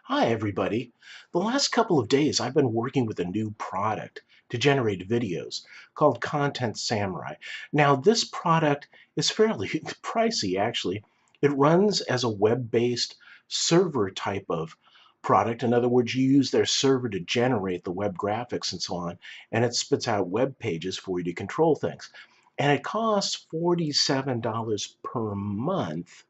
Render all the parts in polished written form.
Hi, everybody. The last couple of days, I've been working with a new product to generate videos called Content Samurai. Now, this product is fairly pricey, actually. It runs as a web-based server type of product. In other words, you use their server to generate the web graphics and so on, and it spits out web pages for you to control things. And it costs $47 per month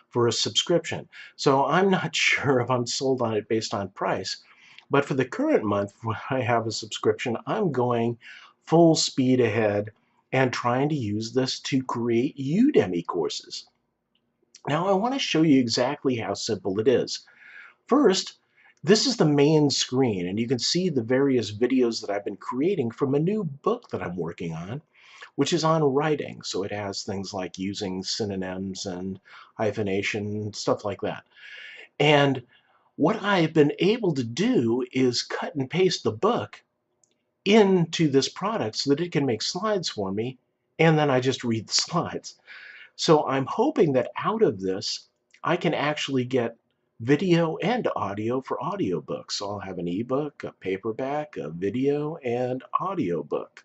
for a subscription. So I'm not sure if I'm sold on it based on price. But for the current month, when I have a subscription, I'm going full speed ahead and trying to use this to create Udemy courses. Now, I want to show you exactly how simple it is. First, this is the main screen, and you can see the various videos that I've been creating from a new book that I'm working on, which is on writing. So it has things like using synonyms and hyphenation, stuff like that. And what I've been able to do is cut and paste the book into this product so that it can make slides for me, and then I just read the slides. So I'm hoping that out of this, I can actually get video and audio for audiobooks. So I'll have an ebook, a paperback, a video, and audiobook,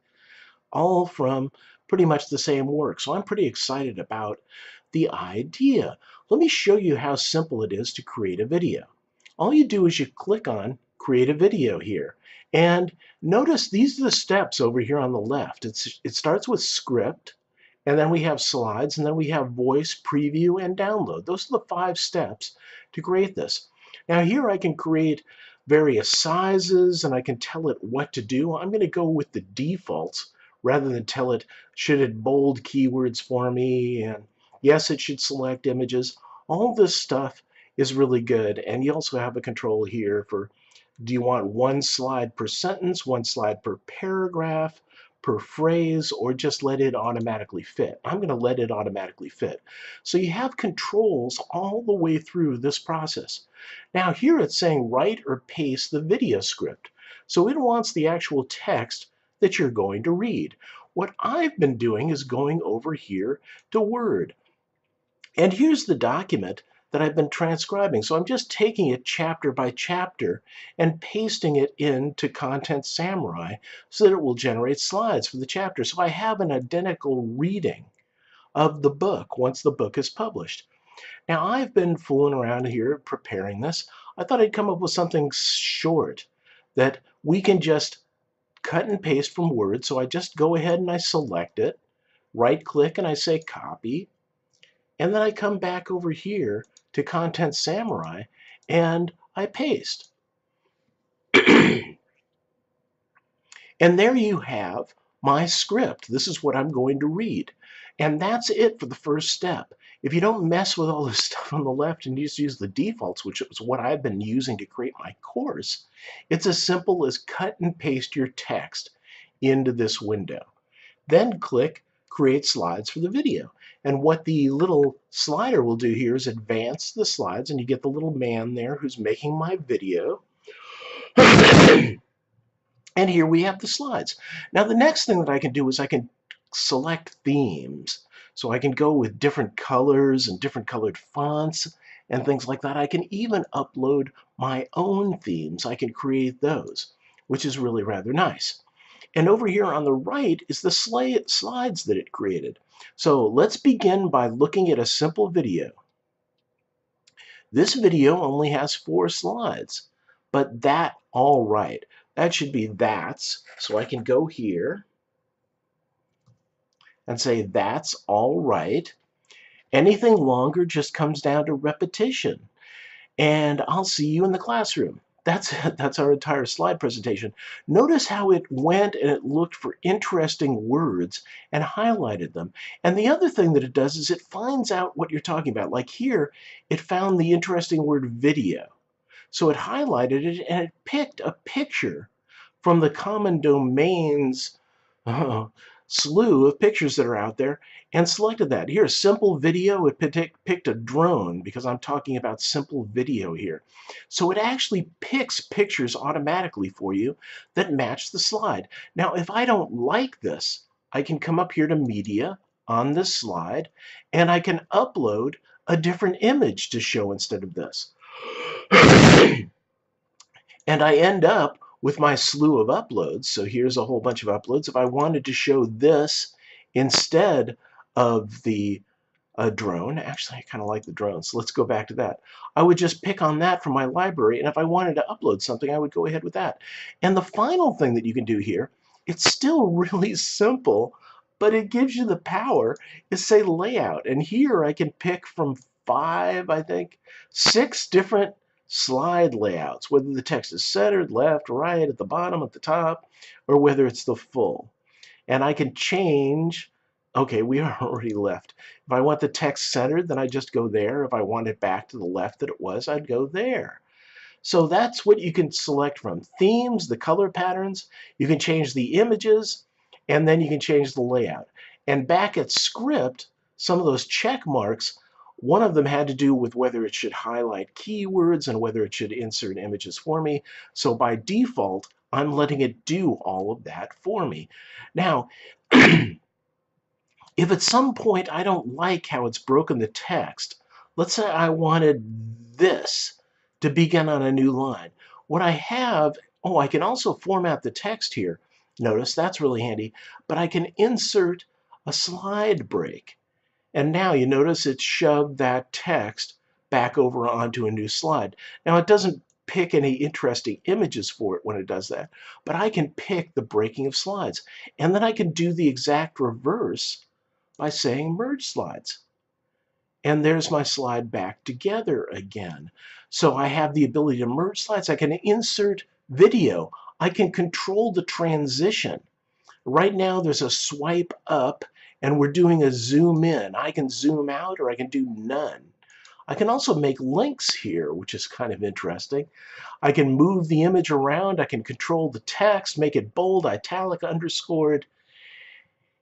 all from pretty much the same work. So I'm pretty excited about the idea. Let me show you how simple it is to create a video. All you do is you click on create a video here. And notice these are the steps over here on the left. It starts with script, and then we have slides, and then we have voice, preview, and download. Those are the 5 steps to create this. Now here I can create various sizes, and I can tell it what to do. I'm going to go with the defaults rather than tell it, should it bold keywords for me, and yes, it should select images. All this stuff is really good, and you also have a control here for, do you want 1 slide per sentence, 1 slide per paragraph, per phrase, or just let it automatically fit? I'm going to let it automatically fit. So you have controls all the way through this process. Now here it's saying write or paste the video script. So it wants the actual text that you're going to read. What I've been doing is going over here to Word. And here's the document that I've been transcribing. So I'm just taking it chapter by chapter and pasting it into Content Samurai so that it will generate slides for the chapter. So I have an identical reading of the book once the book is published. Now I've been fooling around here preparing this. I thought I'd come up with something short that we can just cut and paste from Word. So I just go ahead and I select it, right click, and I say copy. And then I come back over here to Content Samurai and I paste. And there you have my script. This is what I'm going to read. And that's it for the first step. If you don't mess with all this stuff on the left and you just use the defaults, which is what I've been using to create my course, it's as simple as cut and paste your text into this window. Then click Create Slides for the video. And what the little slider will do here is advance the slides, and you get the little man there who's making my video. And here we have the slides. Now the next thing that I can do is I can select themes. So I can go with different colors and different colored fonts and things like that. I can even upload my own themes. I can create those, which is really rather nice. And over here on the right is the slides that it created. So let's begin by looking at a simple video. This video only has 4 slides, but all right. That should be that's. So I can go here and say that's all right. Anything longer just comes down to repetition. And I'll see you in the classroom. That's our entire slide presentation. Notice how it went and it looked for interesting words and highlighted them. And the other thing that it does is it finds out what you're talking about. Like here, it found the interesting word video. So it highlighted it and it picked a picture from the common domains slew of pictures that are out there and selected that. Here, simple video, it picked a drone because I'm talking about simple video here. So it actually picks pictures automatically for you that match the slide. Now, if I don't like this, I can come up here to Media on this slide, and I can upload a different image to show instead of this. And I end up with my slew of uploads. So here's a whole bunch of uploads. If I wanted to show this instead of the drone, actually I kind of like the drone, so let's go back to that. I would just pick on that from my library, and if I wanted to upload something, I would go ahead with that. And the final thing that you can do here, it's still really simple, but it gives you the power, is say layout. And here I can pick from 5, I think, 6 different slide layouts, whether the text is centered, left, right, at the bottom, at the top, or whether it's the full. And I can change, okay, we are already left. If I want the text centered, then I just go there. If I want it back to the left that it was, I'd go there. So that's what you can select from. Themes, the color patterns, you can change the images, and then you can change the layout. And back at script, some of those check marks, one of them had to do with whether it should highlight keywords and whether it should insert images for me. So by default, I'm letting it do all of that for me. Now, if at some point I don't like how it's broken the text, let's say I wanted this to begin on a new line. What I have, oh, I can also format the text here. Notice that's really handy, but I can insert a slide break. And now you notice it shoved that text back over onto a new slide. Now it doesn't pick any interesting images for it when it does that, but I can pick the breaking of slides. And then I can do the exact reverse by saying merge slides. And there's my slide back together again. So I have the ability to merge slides. I can insert video. I can control the transition. Right now there's a swipe up and we're doing a zoom in. I can zoom out or I can do none. I can also make links here, which is kind of interesting. I can move the image around. I can control the text, make it bold, italic, underscored,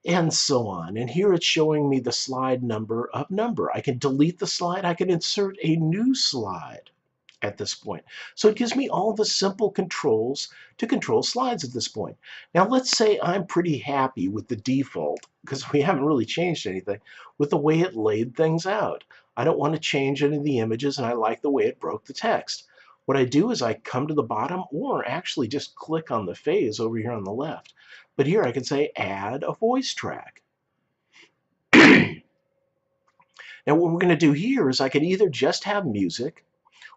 and so on. And here it's showing me the slide number of number. I can delete the slide. I can insert a new slide at this point. So it gives me all the simple controls to control slides at this point. Now let's say I'm pretty happy with the default, because we haven't really changed anything, with the way it laid things out. I don't want to change any of the images, and I like the way it broke the text. What I do is I come to the bottom, or actually just click on the phase over here on the left. But here I can say add a voice track. Now what we're going to do here is I can either just have music,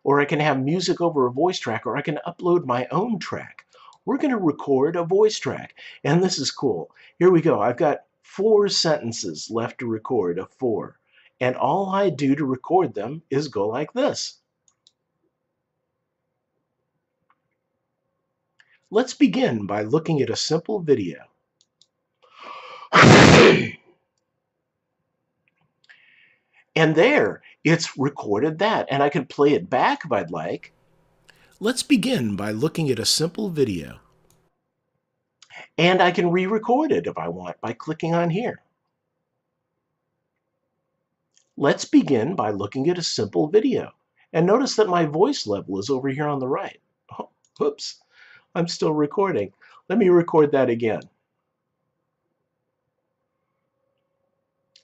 or I can have music over a voice track, or I can upload my own track. We're going to record a voice track, and this is cool. Here we go. I've got 4 sentences left to record of 4, and all I do to record them is go like this. Let's begin by looking at a simple video. And there, it's recorded that, and I can play it back if I'd like. Let's begin by looking at a simple video. And I can re-record it if I want by clicking on here. Let's begin by looking at a simple video. And notice that my voice level is over here on the right. Oh, whoops, I'm still recording. Let me record that again.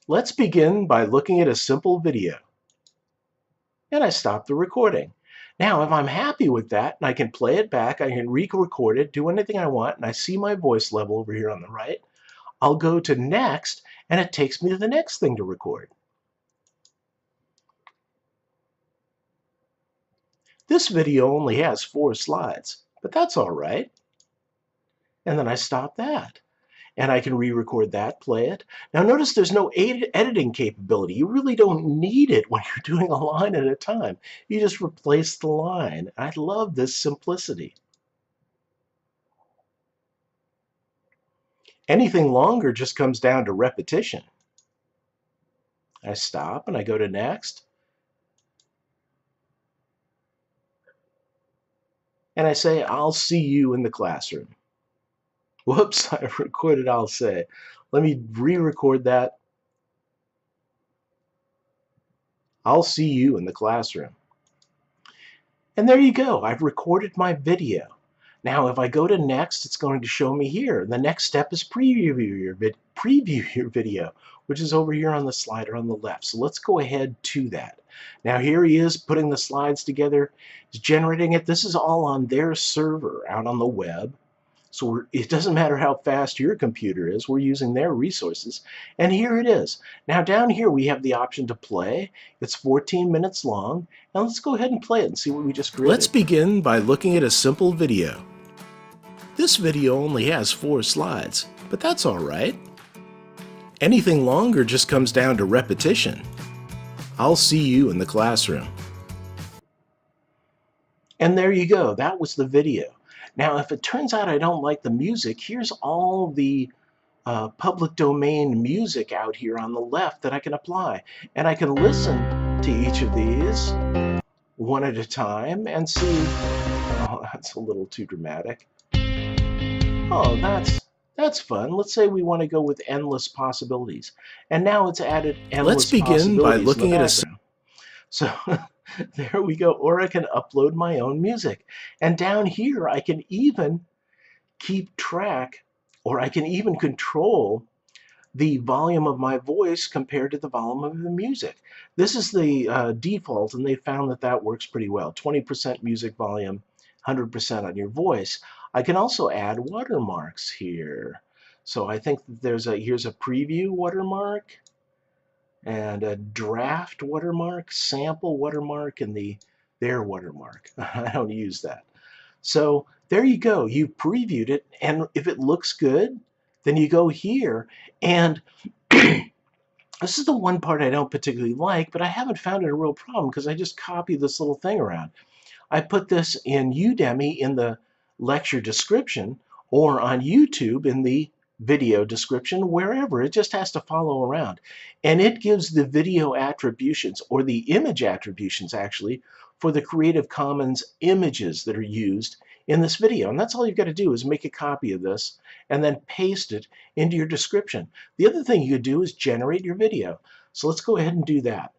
Let's begin by looking at a simple video. And I stop the recording. Now, if I'm happy with that, and I can play it back, I can re-record it, do anything I want, and I see my voice level over here on the right, I'll go to next, and it takes me to the next thing to record. This video only has 4 slides, but that's all right. And then I stop that. And I can re-record that, play it. Now notice there's no editing capability. You really don't need it when you're doing a line at a time. You just replace the line. I love this simplicity. Anything longer just comes down to repetition. I stop and I go to next. And I say, I'll see you in the classroom. Whoops, I recorded I'll say. Let me re-record that. I'll see you in the classroom. And there you go. I've recorded my video. Now, if I go to next, it's going to show me here. The next step is preview your video. preview your video, which is over here on the slider on the left. So let's go ahead to that. Now here he is putting the slides together. He's generating it. This is all on their server out on the web. So it doesn't matter how fast your computer is, we're using their resources. And here it is. Now down here we have the option to play. It's 14 minutes long. Now let's go ahead and play it and see what we just created. Let's begin by looking at a simple video. This video only has 4 slides, but that's all right. Anything longer just comes down to repetition. I'll see you in the classroom. And there you go. That was the video. Now, if it turns out I don't like the music, here's all the public domain music out here on the left that I can apply. And I can listen to each of these one at a time and see, oh, that's a little too dramatic. Oh, that's fun. Let's say we want to go with endless possibilities. And now it's added endless possibilities. Let's begin by looking at a... So there we go. Or I can upload my own music. And down here I can even keep track, or I can even control the volume of my voice compared to the volume of the music. This is the default, and they found that that works pretty well. 20% music volume, 100% on your voice. I can also add watermarks here. So I think that here's a preview watermark, and a draft watermark, sample watermark, and their watermark. I don't use that. So there you go. You previewed it, and if it looks good, then you go here. And this is the one part I don't particularly like, but I haven't found it a real problem because I just copy this little thing around. I put this in Udemy in the lecture description, or on YouTube in the video description, wherever. It just has to follow around, and it gives the video attributions, or the image attributions actually, for the Creative Commons images that are used in this video. And that's all you've got to do is make a copy of this and then paste it into your description. The other thing you could do is generate your video. So let's go ahead and do that.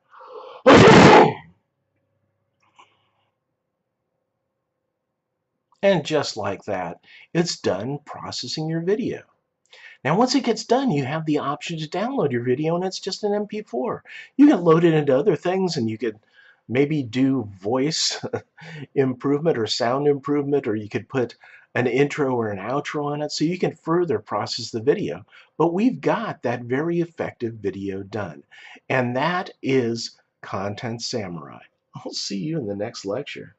And just like that, it's done processing your video. Now, once it gets done, you have the option to download your video, and it's just an MP4. You can load it into other things, and you could maybe do voice improvement or sound improvement, or you could put an intro or an outro on it, so you can further process the video. But we've got that very effective video done, and that is Content Samurai. I'll see you in the next lecture.